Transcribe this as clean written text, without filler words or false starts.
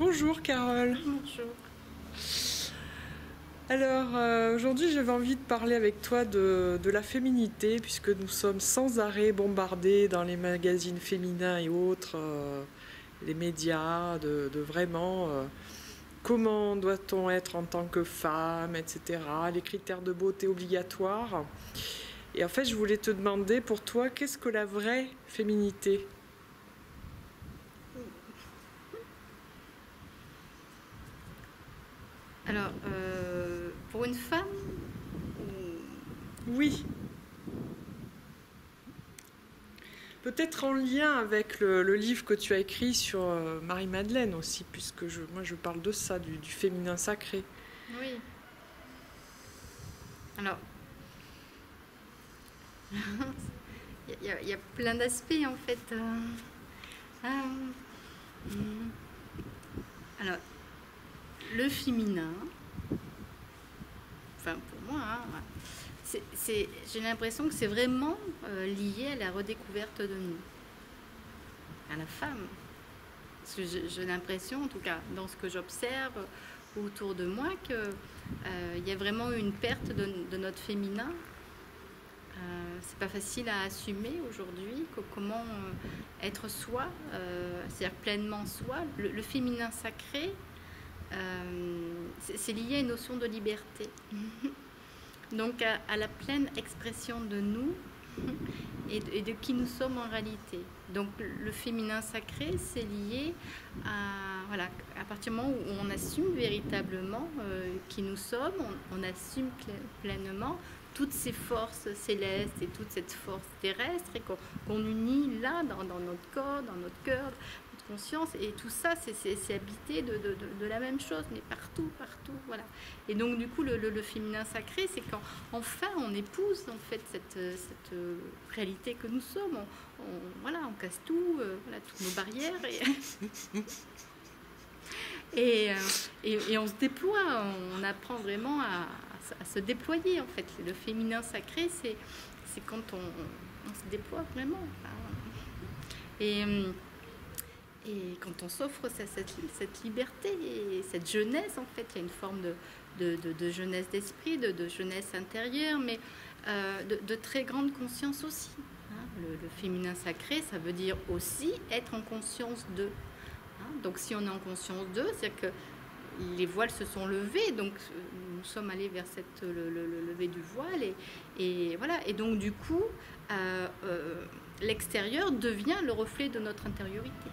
Bonjour Carole. Bonjour. Alors aujourd'hui j'avais envie de parler avec toi de la féminité puisque nous sommes sans arrêt bombardés dans les magazines féminins et autres, les médias, de vraiment comment doit-on être en tant que femme, etc. Les critères de beauté obligatoires. Et en fait je voulais te demander pour toi qu'est-ce que la vraie féminité? Alors, pour une femme, Oui. Peut-être en lien avec le livre que tu as écrit sur Marie-Madeleine aussi, puisque moi je parle de ça, du féminin sacré. oui. Alors, il y a plein d'aspects en fait. Hmm. Alors, le féminin, enfin pour moi, j'ai l'impression que c'est vraiment lié à la redécouverte de nous, à la femme. Parce que j'ai l'impression, en tout cas dans ce que j'observe autour de moi, qu'il y a vraiment une perte de notre féminin. C'est pas facile à assumer aujourd'hui, comment être soi, c'est-à-dire pleinement soi. Le féminin sacré, c'est lié à une notion de liberté. Donc à la pleine expression de nous et de qui nous sommes en réalité. Donc le féminin sacré, c'est lié à partir du moment où on assume véritablement qui nous sommes, on assume pleinement toutes ces forces célestes et toute cette force terrestre et qu'on unit là dans notre corps, dans notre cœur, notre conscience, et tout ça c'est habité de la même chose, mais partout, voilà. Et donc du coup le féminin sacré, c'est quand enfin on épouse en fait cette réalité que nous sommes, on casse tout, toutes nos barrières et on se déploie, on apprend vraiment à se déployer en fait. Le féminin sacré, c'est quand on se déploie vraiment. Et quand on s'offre cette liberté et cette jeunesse, en fait, il y a une forme de jeunesse d'esprit, de jeunesse intérieure, mais de très grande conscience aussi. Le féminin sacré, ça veut dire aussi être en conscience d'eux. Donc si on est en conscience d'eux, c'est-à-dire que les voiles se sont levés, donc nous sommes allés vers le lever du voile, et voilà. Et donc du coup, l'extérieur devient le reflet de notre intériorité.